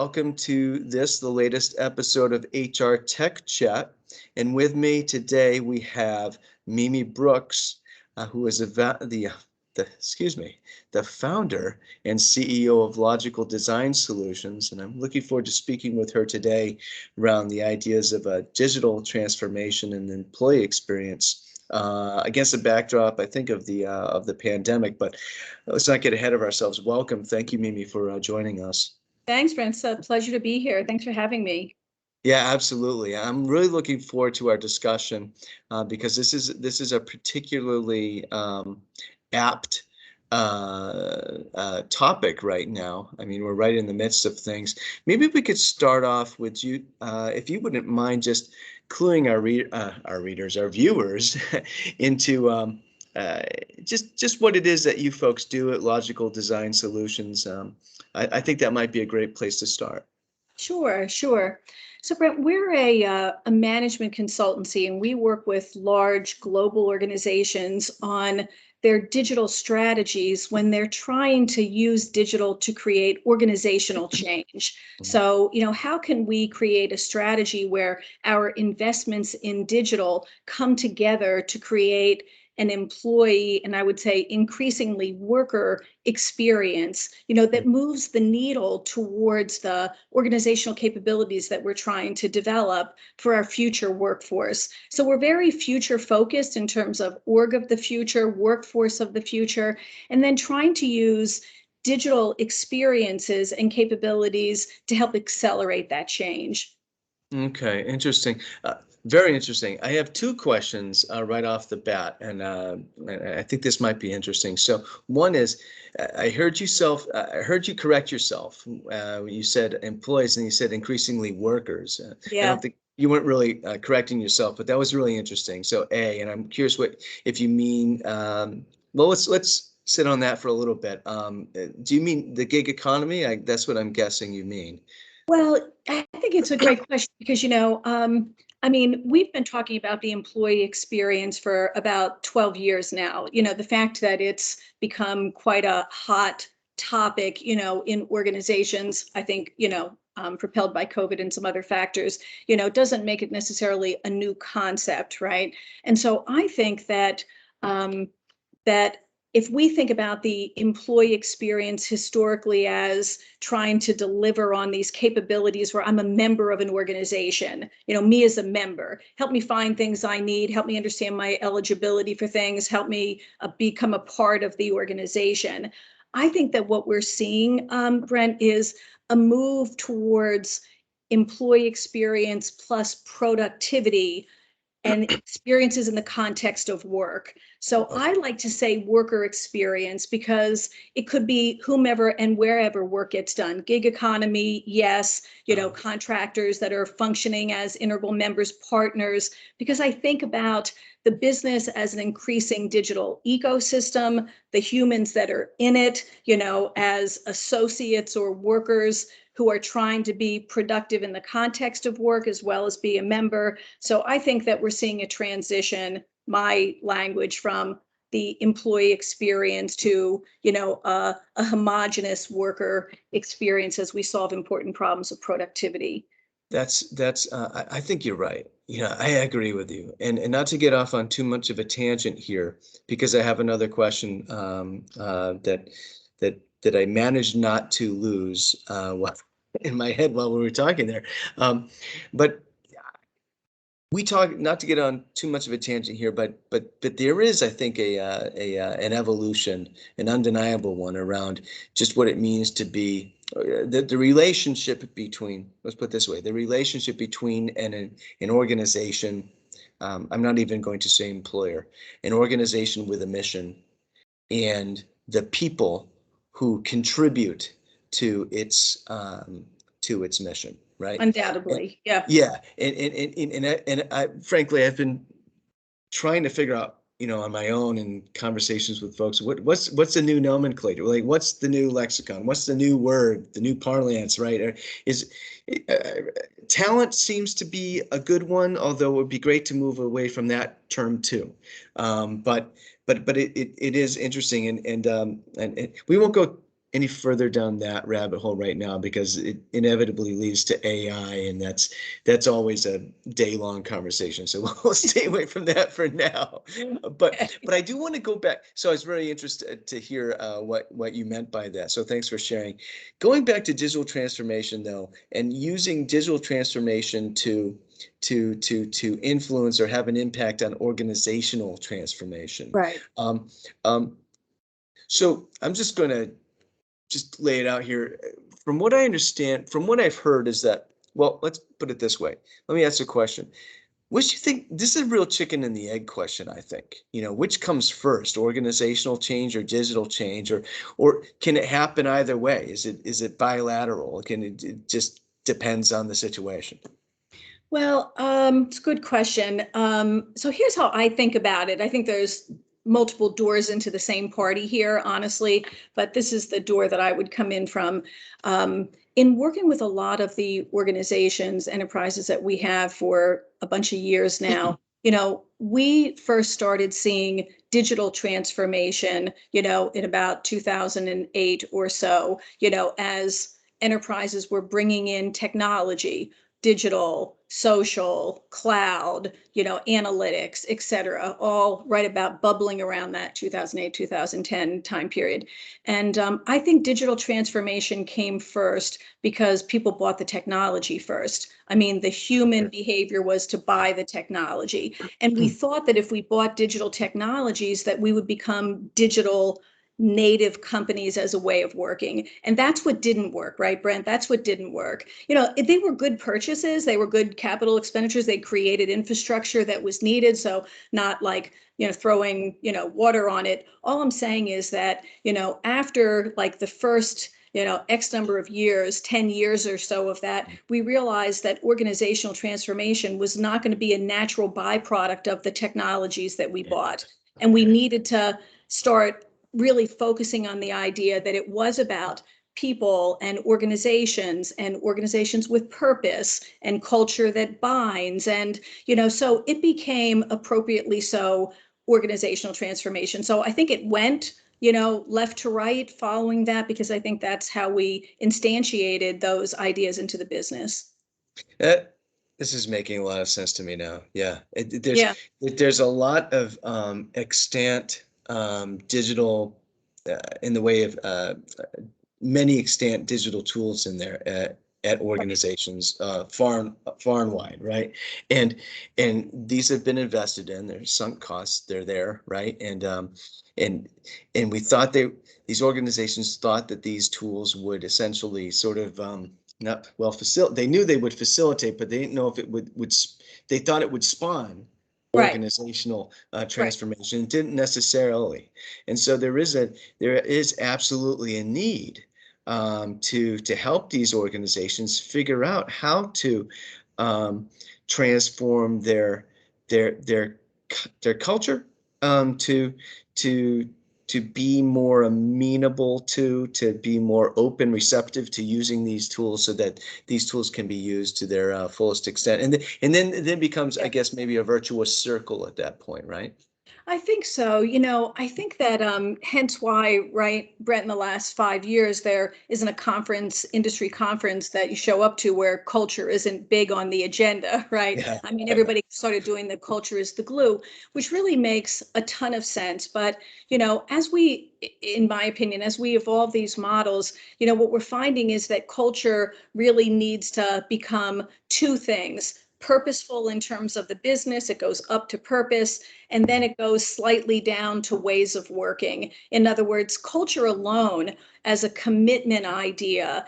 Welcome to the latest episode of HR Tech Chat. And with me today we have Mimi Brooks, who is the founder and CEO of Logical Design Solutions. And I'm looking forward to speaking with her today around the ideas of a digital transformation and employee experience against the backdrop, I think, of the pandemic. But let's not get ahead of ourselves. Welcome. Thank you, Mimi, for joining us. Thanks, Brent. It's a pleasure to be here. Thanks for having me. Yeah, absolutely. I'm really looking forward to our discussion because this is a particularly apt topic right now. I mean, we're right in the midst of things. Maybe we could start off with you, if you wouldn't mind, just cluing our readers, our viewers, into just what it is that you folks do at Logical Design Solutions. I think that might be a great place to start. Sure. So, Brent, we're a management consultancy, and we work with large global organizations on their digital strategies when they're trying to use digital to create organizational change. So, how can we create a strategy where our investments in digital come together to create an employee, and I would say increasingly worker experience, that moves the needle towards the organizational capabilities that we're trying to develop for our future workforce. So we're very future focused in terms of org of the future, workforce of the future, and then trying to use digital experiences and capabilities to help accelerate that change. Okay, interesting. Very interesting. I have two questions right off the bat, and I think this might be interesting. So one is, I heard you correct yourself. You said employees, and you said increasingly workers. I Yeah. don't think you weren't really correcting yourself, but that was really interesting. So A, and I'm curious if you mean. Well, let's sit on that for a little bit. Do you mean the gig economy? That's what I'm guessing you mean. Well, I think it's a great question because, we've been talking about the employee experience for about 12 years now. The fact that it's become quite a hot topic, in organizations, I think, propelled by COVID and some other factors, doesn't make it necessarily a new concept, right? And so I think that if we think about the employee experience historically as trying to deliver on these capabilities where I'm a member of an organization, me as a member, help me find things I need, help me understand my eligibility for things, help me become a part of the organization. I think that what we're seeing, Brent, is a move towards employee experience plus productivity and experiences in the context of work. So I like to say worker experience because it could be whomever and wherever work gets done. Gig economy, yes, contractors that are functioning as integral members, partners, because I think about the business as an increasing digital ecosystem, the humans that are in it, as associates or workers who are trying to be productive in the context of work as well as be a member. So I think that we're seeing a transition, my language, from the employee experience to, a homogenous worker experience as we solve important problems of productivity. I think you're right. I agree with you. And not to get off on too much of a tangent here, because I have another question that I managed not to lose in my head while we were talking there. But we talk, not to get on too much of a tangent here, but there is, I think, an evolution, an undeniable one, around just what it means to be the relationship between, let's put it this way, the relationship between an organization. I'm not even going to say employer, an organization with a mission, and the people who contribute to its mission, right? Undoubtedly, yeah. Yeah, and I, frankly, I've been trying to figure out, on my own in conversations with folks, what's the new nomenclature? Like, what's the new lexicon? What's the new word? The new parlance, right? Uh, Talent seems to be a good one, although it would be great to move away from that term too. But it is interesting, and we won't go any further down that rabbit hole right now because it inevitably leads to AI, and that's always a day-long conversation. So we'll stay away from that for now. But I do want to go back. So I was very interested to hear what you meant by that. So thanks for sharing. Going back to digital transformation though, and using digital transformation to influence or have an impact on organizational transformation. Right. Um, um, so I'm just going to just lay it out here. From what I understand, from what I've heard, is that, well, let's put it this way. Let me ask a question. Which do you think, this is a real chicken and the egg question, I think. Which comes first, organizational change or digital change, or can it happen either way? Is it bilateral? It just depends on the situation? Well, it's a good question. So here's how I think about it. I think there's multiple doors into the same party here, honestly, but this is the door that I would come in from. In working with a lot of the organizations, enterprises that we have for a bunch of years now, we first started seeing digital transformation, in about 2008 or so, as enterprises were bringing in technology, digital, social, cloud, analytics, et cetera, all right about bubbling around that 2008, 2010 time period. And I think digital transformation came first because people bought the technology first. I mean, the human behavior was to buy the technology. And we thought that if we bought digital technologies, that we would become digital native companies as a way of working. And that's what didn't work, right, Brent? That's what didn't work. They were good purchases. They were good capital expenditures. They created infrastructure that was needed. So not like, throwing, water on it. All I'm saying is that, after like the first, X number of years, 10 years or so of that, we realized that organizational transformation was not going to be a natural byproduct of the technologies that we bought. And we needed to start really focusing on the idea that it was about people and organizations with purpose and culture that binds. And, so it became appropriately so organizational transformation. So I think it went, left to right following that, because I think that's how we instantiated those ideas into the business. That this is making a lot of sense to me now. Yeah, Yeah. there's a lot of extant digital in the way of many extant digital tools in there at organizations far and wide, right? And these have been invested in. There's sunk costs. They're there, right? And and we thought these organizations thought that these tools would essentially sort of not well facilitate. They knew they would facilitate, but they didn't know if it would. They thought it would spawn Right. organizational Right. transformation. It didn't necessarily, and so there is absolutely a need to help these organizations figure out how to um, transform their their their culture to to to be more amenable to be more open, receptive to using these tools so that these tools can be used to their fullest extent. And then becomes, I Yeah. guess, maybe a virtuous circle at that point, right? I think so. I think that hence why, right, Brent, in the last 5 years, there isn't a conference, industry conference that you show up to where culture isn't big on the agenda, right? Yeah. I mean, everybody started doing the culture is the glue, which really makes a ton of sense. But, as we, in my opinion, as we evolve these models, what we're finding is that culture really needs to become two things: purposeful in terms of the business, it goes up to purpose, and then it goes slightly down to ways of working. In other words, culture alone as a commitment idea,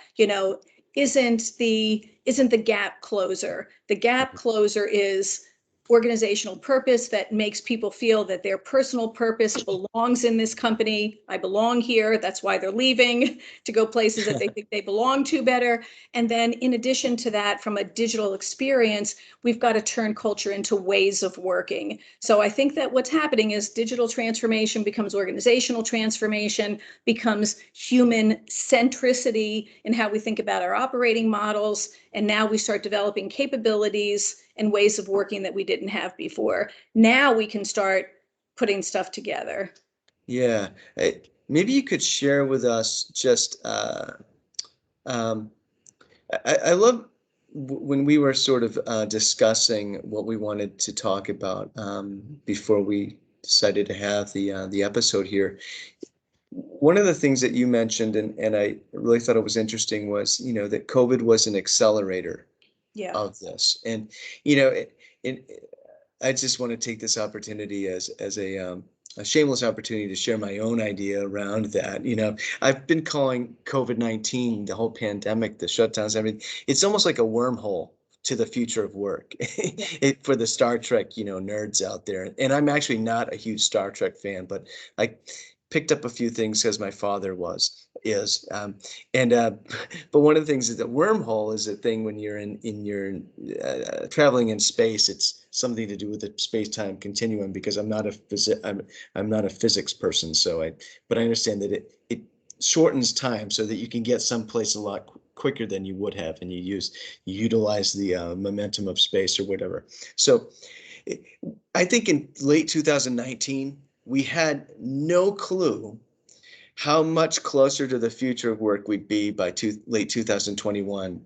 isn't the gap closer. The gap closer is organizational purpose that makes people feel that their personal purpose belongs in this company. I belong here. That's why they're leaving to go places that they think they belong to better. And then in addition to that, from a digital experience, we've got to turn culture into ways of working. So I think that what's happening is digital transformation becomes organizational transformation, becomes human centricity in how we think about our operating models. And now we start developing capabilities and ways of working that we didn't have before. Now we can start putting stuff together. Yeah, maybe you could share with us just, um, I love when we were sort of discussing what we wanted to talk about before we decided to have the episode here. One of the things that you mentioned, and I really thought it was interesting, was, that COVID was an accelerator Yeah. of this. And, you know, I just want to take this opportunity as a shameless opportunity to share my own idea around that. I've been calling COVID-19, the whole pandemic, the shutdowns, everything. It's almost like a wormhole to the future of work Yeah. for the Star Trek, nerds out there. And I'm actually not a huge Star Trek fan, but I picked up a few things because my father is. And but one of the things is that wormhole is a thing when you're in your traveling in space. It's something to do with the space-time continuum, because I'm not a physics person, but I understand that it shortens time so that you can get someplace a lot quicker than you would have, and you utilize the momentum of space or whatever. So I think in late 2019 we had no clue how much closer to the future of work we'd be by late 2021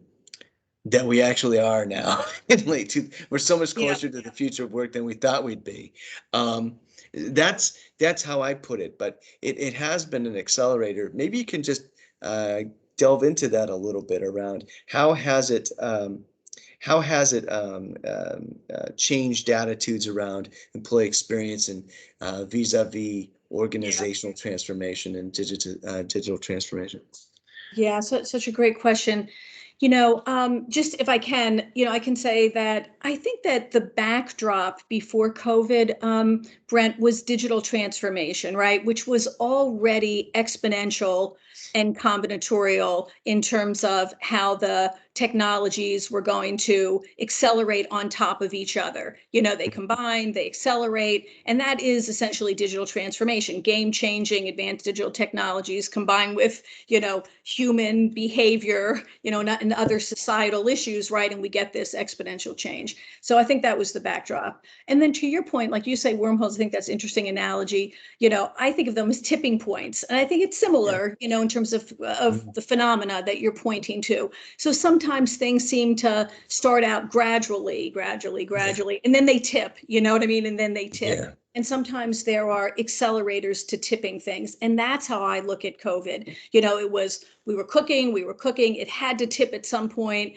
that we actually are now. We're so much Yeah. closer to the future of work than we thought we'd be. Um, that's how I put it, but it has been an accelerator. Maybe you can just uh, delve into that a little bit around how has it changed attitudes around employee experience and vis-a-vis Yeah. organizational transformation and digital transformation. Yeah, so such a great question. Just if I can, I can say that I think that the backdrop before COVID, Brent, was digital transformation, right? Which was already exponential and combinatorial in terms of how the technologies were going to accelerate on top of each other. They combine, they accelerate, and that is essentially digital transformation, game changing advanced digital technologies combined with human behavior, not in other societal issues, right? And we get this exponential change. So I think that was the backdrop. And then to your point, like you say, wormholes, I think that's an interesting analogy. I think of them as tipping points. And I think it's Yeah. similar, in terms of Mhm. the phenomena that you're pointing to. So sometimes things seem to start out Yeah. gradually, and then they tip, you know what I mean? And then they tip. Yeah. And sometimes there are accelerators to tipping things. And that's how I look at COVID. It was, we were cooking, it had to tip at some point,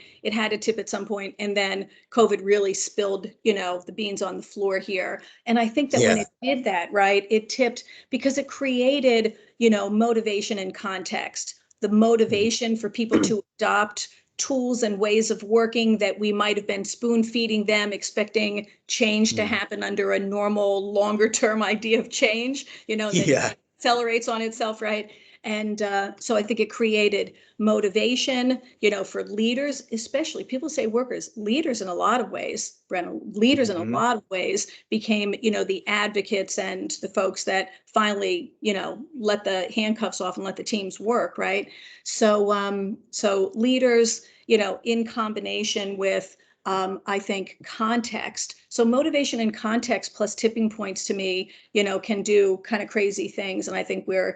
and then COVID really spilled, the beans on the floor here. And I think that when Yeah. it did that, right, it tipped because it created, motivation and context, the motivation for people to adopt tools and ways of working that we might have been spoon feeding them, expecting change to Mm. happen under a normal, longer term idea of change, and then Yeah. it accelerates on itself, right? And so I think it created motivation, for leaders, especially people say workers, leaders in a lot of ways, Brennan, leaders in a Mhm. lot of ways became, the advocates and the folks that finally, let the handcuffs off and let the teams work, right? So leaders, in combination with I think context. So motivation and context plus tipping points to me, can do kind of crazy things. And I think we're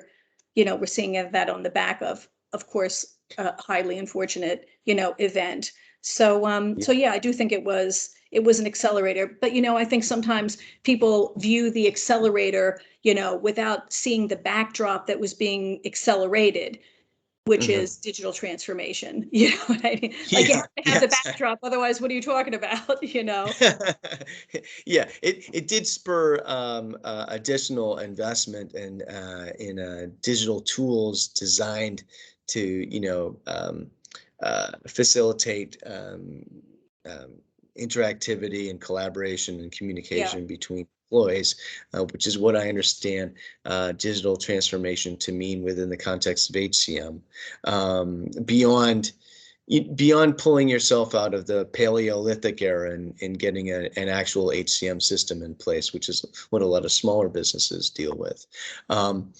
seeing that on the back of course, a highly unfortunate, event. So Yeah. yeah, I do think it was an accelerator. But I think sometimes people view the accelerator, without seeing the backdrop that was being accelerated, which Mhm. is digital transformation. You know what I mean? Like you Yeah. have to have the Yes. backdrop, otherwise, what are you talking about? Yeah, it did spur additional investment in digital tools designed to, facilitate um, interactivity and collaboration and Yeah, communication between employees, which is what I understand digital transformation to mean within the context of HCM. Beyond pulling yourself out of the Paleolithic era and getting an actual HCM system in place, which is what a lot of smaller businesses deal with. Um,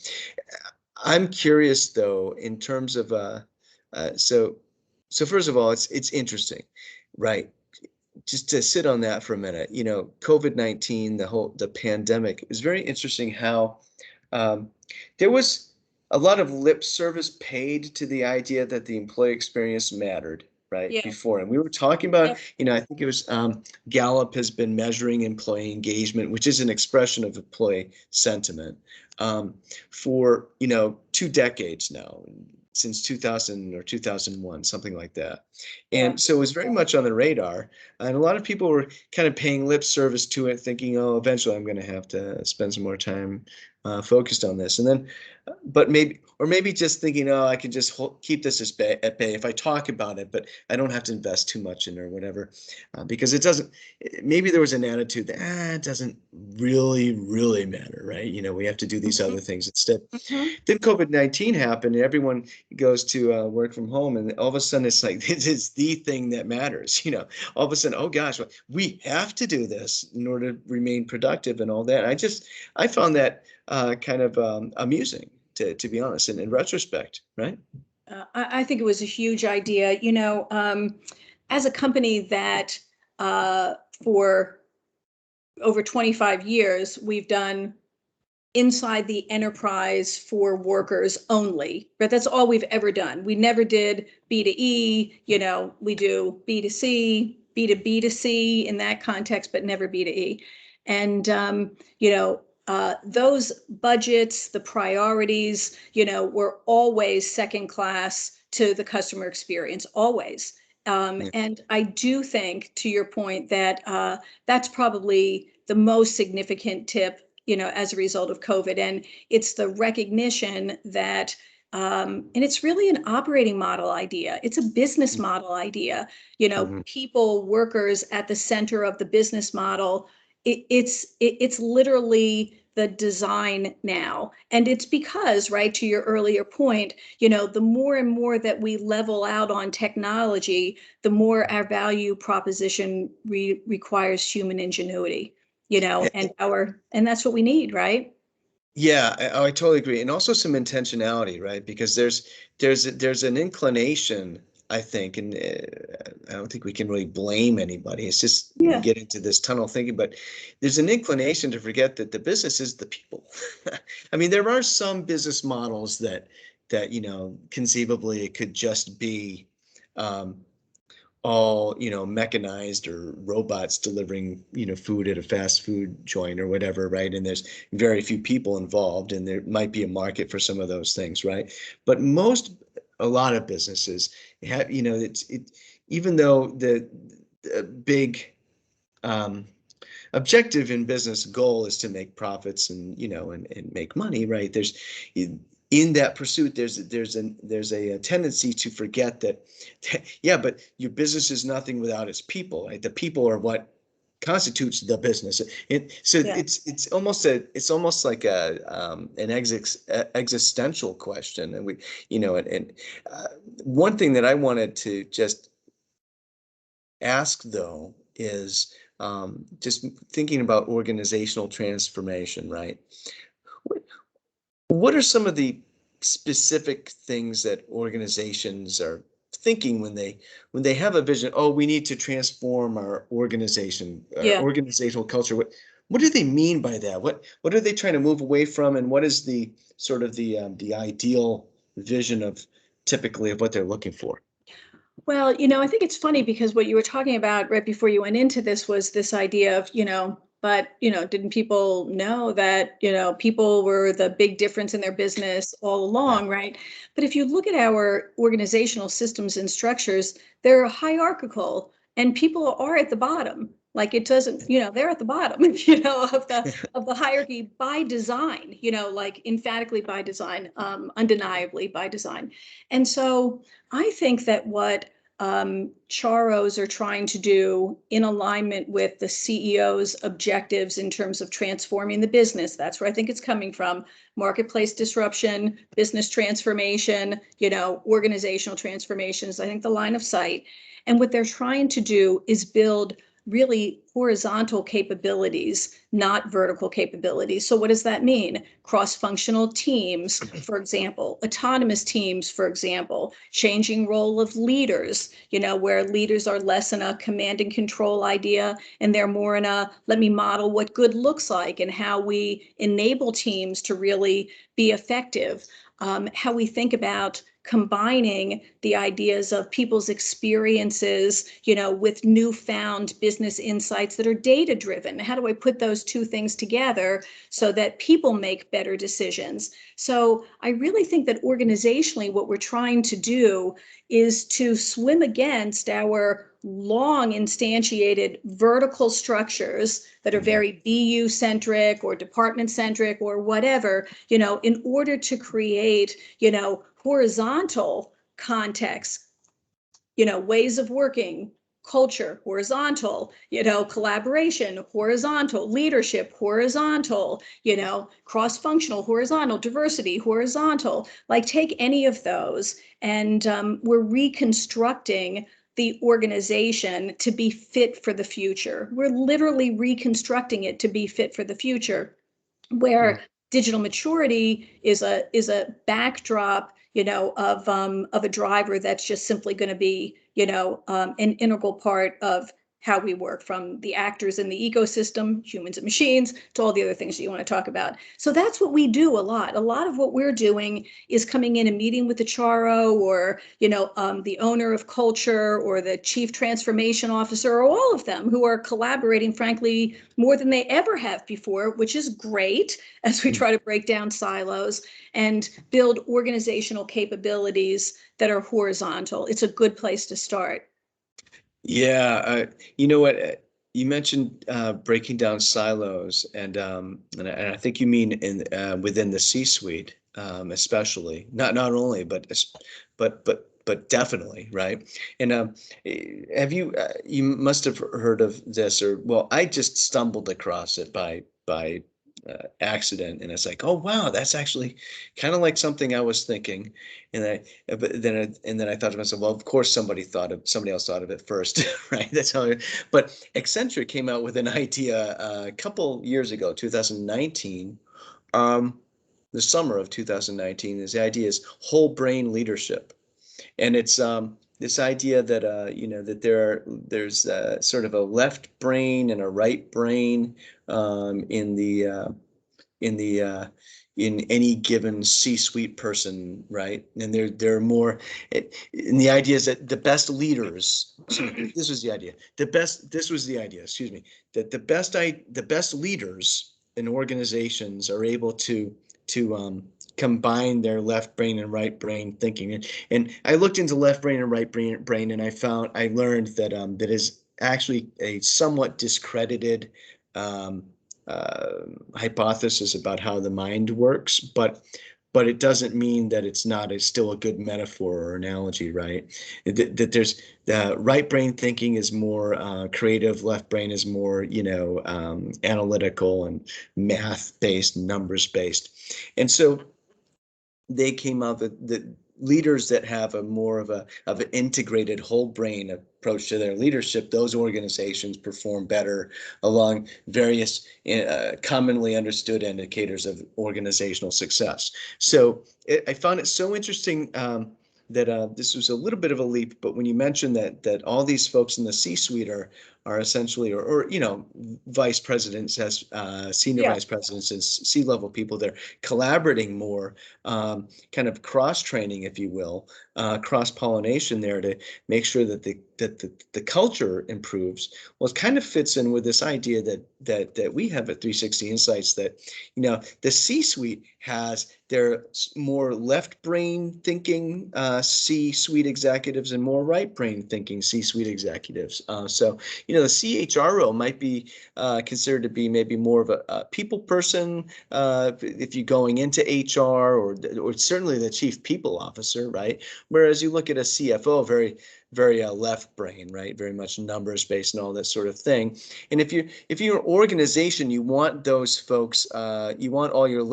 I'm curious though, in terms of uh, so so first of all, it's interesting, right? Just to sit on that for a minute, COVID-19, the pandemic is very interesting how um, there was a lot of lip service paid to the idea that the employee experience mattered, right, Yeah. before. And we were talking about, Yep. I think it was Gallup has been measuring employee engagement, which is an expression of employee sentiment, um, for, 2 decades now, since 2000 or 2001, something like that. Yeah. And so it was very much on the radar. And a lot of people were kind of paying lip service to it, thinking, oh, eventually I'm going to have to spend some more time focused on this. And then, but maybe just thinking, oh, I can just keep this at bay if I talk about it, but I don't have to invest too much in it or whatever, because it doesn't. Maybe there was an attitude that it doesn't really matter, right? We have to do these Mhm. other things instead. Mhm. Then COVID-19 happened, and everyone goes to work from home, and all of a sudden it's like this is the thing that matters. All of a sudden, oh gosh, we have to do this in order to remain productive and all that. I found that kind of amusing, to be honest, and in retrospect, right? I think it was a huge idea. As a company that for over 25 years, we've done inside the enterprise for workers only, but that's all we've ever done. We never did B2E, we do B2C, B2B2C in that context, but never B2E. And, those budgets, the priorities, were always second class to the customer experience, always. Yeah. And I do think, to your point, that that's probably the most significant tip, as a result of COVID. And it's the recognition that, and it's really an operating model idea. It's a business model idea. Mm-hmm. People, workers at the center of the business model. It's literally the design now. And it's because, right, to your earlier point, the more and more that we level out on technology, the more our value proposition requires human ingenuity, and that's what we need, right? Yeah, I totally agree, and also some intentionality, right? Because there's an inclination, I think, and I don't think we can really blame anybody. It's just we Yeah. get into this tunnel thinking, but there's an inclination to forget that the business is the people. I mean, there are some business models that conceivably it could just be um, all mechanized or robots delivering food at a fast food joint or whatever, right? And there's very few people involved, and there might be a market for some of those things, right? But a lot of businesses have, even though the big um, objective in business goal is to make profits and and make money, right? In that pursuit, there's a tendency to forget that yeah, but your business is nothing without its people, right? The people are what constitutes the business. So Yeah. it's almost like an existential question. And uh, one thing that I wanted to just ask, though, is just thinking about organizational transformation, right? What, what are some of the specific things that organizations are thinking when they have a vision? Oh, we need to transform our organization, our Yeah. organizational culture. What do they mean by that? What are they trying to move away from, and what is the sort of the ideal vision of typically of what they're looking for? Well, I think it's funny because what you were talking about right before you went into this was this idea of, but, didn't people know that, people were the big difference in their business all Yeah. along, right? But if you look at our organizational systems and structures, they're hierarchical and people are at the bottom. Like it doesn't, they're at the bottom, of the hierarchy by design, like emphatically by design, undeniably by design. And so I think that what Charos are trying to do in alignment with the CEO's objectives in terms of transforming the business. That's where I think it's coming from. Marketplace disruption, business transformation, organizational transformations. I think the line of sight. And what they're trying to do is build really horizontal capabilities, not vertical capabilities. So what does that mean? Cross-functional teams, for example, autonomous teams, for example, changing role of leaders, where leaders are less in a command and control idea and they're more in a let me model what good looks like and how we enable teams to really be effective. how we think about combining the ideas of people's experiences, with newfound business insights that are data driven. How do I put those two things together so that people make better decisions? So I really think that organizationally, what we're trying to do is to swim against our long instantiated vertical structures that are very BU centric or department centric or whatever, in order to create, horizontal contexts, ways of working, culture, horizontal, collaboration, horizontal, leadership, horizontal, cross-functional, horizontal, diversity, horizontal. Like, take any of those, and we're reconstructing the organization to be fit for the future. We're literally reconstructing it to be fit for the future, where digital maturity is a backdrop, of a driver that's just simply going to be, an integral part of how we work, from the actors in the ecosystem, humans and machines, to all the other things that you want to talk about. So that's what we do a lot. A lot of what we're doing is coming in and meeting with the CHRO, or, the owner of culture, or the chief transformation officer, or all of them, who are collaborating, frankly, more than they ever have before, which is great, as we try to break down silos and build organizational capabilities that are horizontal. It's a good place to start. Yeah, you know what? You mentioned breaking down silos, and I think you mean in within the C-suite, especially. Not only, but definitely, right? And have you you must have heard of this, or well, I just stumbled across it by accident, and it's like, oh wow, that's actually kind of like something I was thinking, and then I thought to myself, well, of course somebody else thought of it first, right? That's how. But Accenture came out with an idea a couple years ago, 2019, the summer of 2019. Is the idea is whole brain leadership, and it's this idea that that there's sort of a left brain and a right brain in the in any given C-suite person, right? And there are more, and the idea is that the best leaders, this was the idea, this was the idea, excuse me, that the best leaders in organizations are able to combine their left brain and right brain thinking. And I looked into left brain and right brain, and I learned that that is actually a somewhat discredited um, hypothesis about how the mind works, but it doesn't mean that it's not still a good metaphor or analogy, right? That there's the right brain thinking is more creative, left brain is more, analytical and math based, numbers based. And so they came up with the leaders that have a more of an integrated whole brain approach to their leadership. Those organizations perform better along various commonly understood indicators of organizational success. So I found it so interesting that this was a little bit of a leap, but when you mentioned that all these folks in the C-suite are essentially, or vice presidents, as senior Yeah. vice presidents and C-level people, they're collaborating more, kind of cross training, if you will, cross pollination there to make sure that the culture improves. Well, it kind of fits in with this idea that we have at 360 Insights, that the C-suite has their more left brain thinking C-suite executives and more right brain thinking C-suite executives. So the CHRO might be considered to be maybe more of a people person if you're going into HR, or certainly the chief people officer, right? Whereas you look at a CFO, very left brain, right? Very much numbers based and all that sort of thing. And if you're an organization, you want those folks, you want all your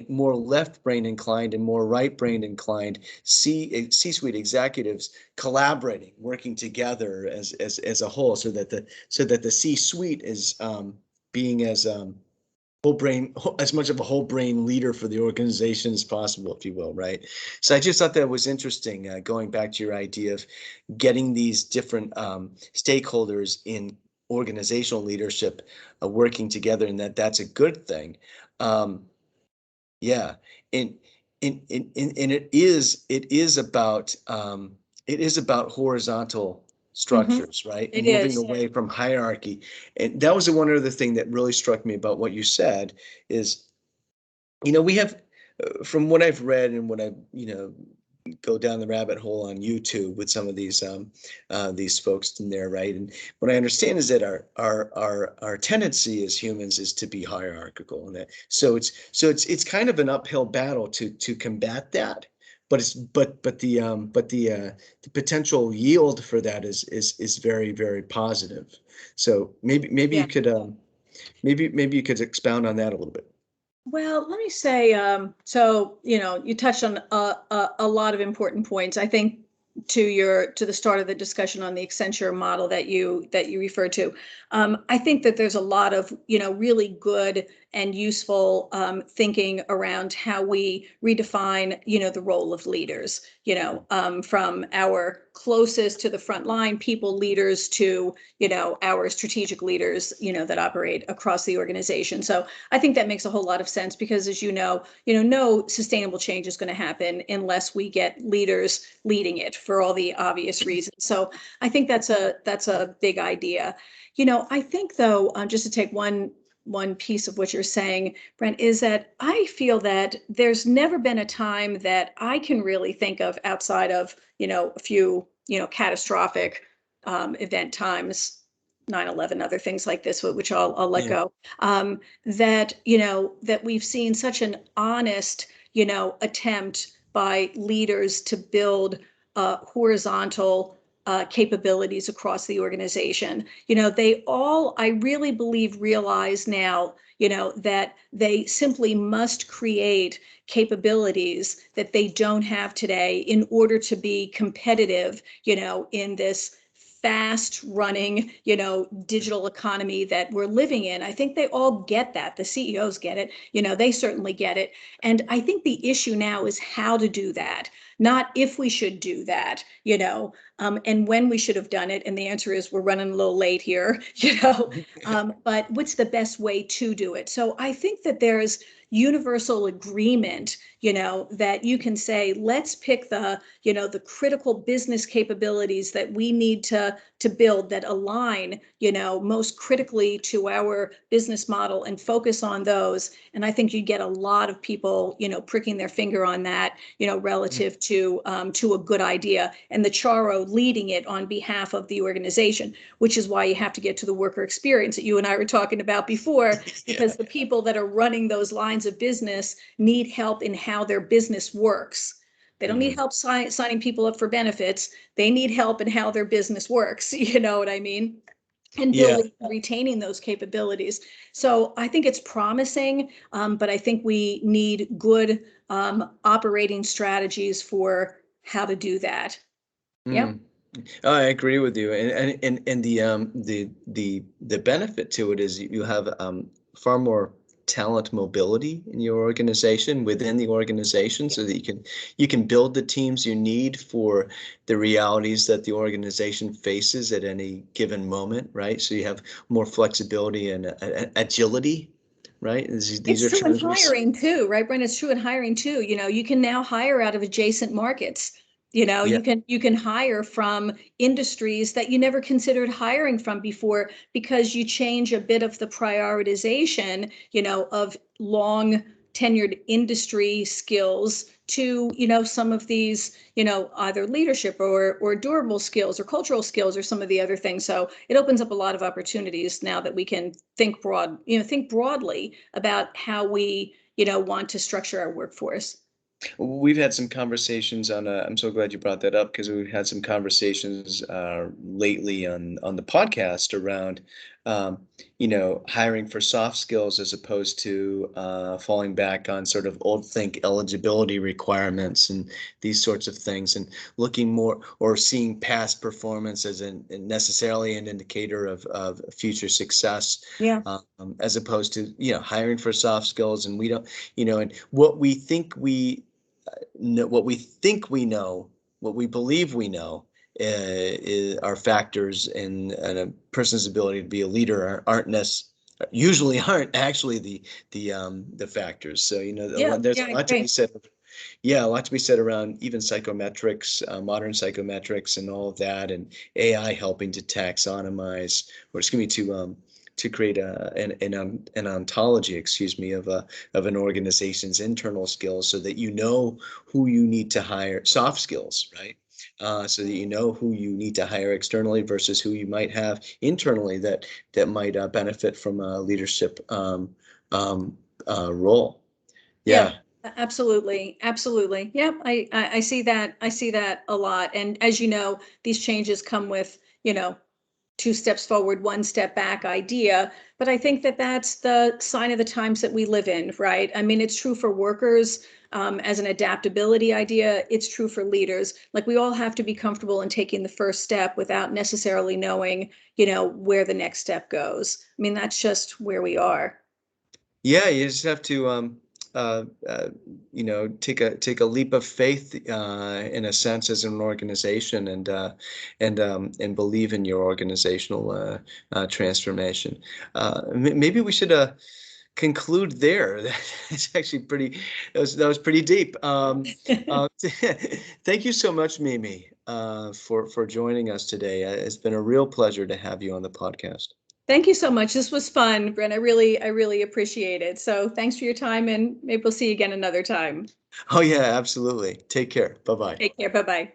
more left brain inclined and more right brain inclined C-suite executives collaborating, working together as a whole, so that the C-suite is being as whole brain, as much of a whole brain leader for the organization as possible, if you will, right? So I just thought that was interesting, going back to your idea of getting these different stakeholders in organizational leadership working together, and that's a good thing. Um, yeah, and and it is about horizontal Mhm. structures, right? It Moving is. away from hierarchy. And that was the one other thing that really struck me about what you said is, we have, from what I've read and what I've, go down the rabbit hole on YouTube with some of these folks in there, right? And what I understand is that our tendency as humans is to be hierarchical, and that so it's kind of an uphill battle to combat that. But it's the potential yield for that is very, very positive. So maybe Yeah. you could maybe you could expound on that a little bit. Well, let me say, so, you touched on a lot of important points. I think to the start of the discussion on the Accenture model that you referred to, I think that there's a lot of, really good and useful thinking around how we redefine, the role of leaders, from our closest to the front line people leaders to, our strategic leaders, that operate across the organization. So I think that makes a whole lot of sense because, as no sustainable change is going to happen unless we get leaders leading it for all the obvious reasons. So I think that's a big idea. I think though, just to take one piece of what you're saying, Brent, is that I feel that there's never been a time that I can really think of outside of, a few, catastrophic event times, 9/11, other things like this, which I'll let Yeah. go, that we've seen such an honest, attempt by leaders to build horizontal capabilities across the organization. They all, I really believe, realize now, that they simply must create capabilities that they don't have today in order to be competitive, in this fast running, digital economy that we're living in. I think they all get that. The CEOs get it. They certainly get it. And I think the issue now is how to do that, not if we should do that, and when we should have done it. And the answer is we're running a little late here, but what's the best way to do it? So I think that there's universal agreement, that you can say, let's pick the critical business capabilities that we need to build that align, most critically to our business model and focus on those. And I think you get a lot of people, pricking their finger on that, relative to a good idea, and the Charo leading it on behalf of the organization, which is why you have to get to the worker experience that you and I were talking about before, Yeah. because the people that are running those lines of business need help in how their business works. They don't need Mhm. help signing people up for benefits. They need help in how their business works. You know what I mean? And Yeah. building and retaining those capabilities. So I think it's promising, but I think we need good operating strategies for how to do that. Yep. Mm. Oh, I agree with you, and the benefit to it is you have far more talent mobility in your organization, within the organization, so that you can build the teams you need for the realities that the organization faces at any given moment, right? So you have more flexibility and agility, right? These It's are true in terms hiring too, right, Brent? It's true in hiring too. You can now hire out of adjacent markets. yeah. You can hire from industries that you never considered hiring from before because you change a bit of the prioritization, of long tenured industry skills to, some of these, either leadership or durable skills or cultural skills or some of the other things. So it opens up a lot of opportunities now that we can think broadly about how we, want to structure our workforce. We've had some conversations on. I'm so glad you brought that up because we've had some conversations lately on the podcast around, hiring for soft skills as opposed to falling back on sort of old think eligibility requirements and these sorts of things, and looking more or seeing past performance as necessarily an indicator of future success, Yeah. as opposed to hiring for soft skills, and we don't, and what we think what we think we know, what we believe we know, are factors in a person's ability to be a leader usually aren't actually the factors. So Yeah. there's Yeah, a I lot to be agree. said Yeah, a lot to be said around even psychometrics, modern psychometrics, and all of that, and AI helping to taxonomize, or excuse me, to create an ontology, excuse me, of an organization's internal skills, so that you know who you need to hire, soft skills, right? So that you know who you need to hire externally versus who you might have internally that might benefit from a leadership um, role. Yeah, Yeah. absolutely. Absolutely. Yep. I see that. I see that a lot. And as you know, these changes come with, two steps forward, one step back idea. But I think that that's the sign of the times that we live in, right? I mean, it's true for workers as an adaptability idea. It's true for leaders. Like we all have to be comfortable in taking the first step without necessarily knowing, where the next step goes. I mean, that's just where we are. Yeah, you just have to, uh, uh, take a leap of faith, in a sense, as an organization, and believe in your organizational transformation. Maybe we should conclude there. That's actually pretty. That was pretty deep. Thank you so much, Mimi, for joining us today. It's been a real pleasure to have you on the podcast. Thank you so much. This was fun, Brent. I really appreciate it. So thanks for your time, and maybe we'll see you again another time. Oh yeah, absolutely. Take care. Bye bye. Take care. Bye bye.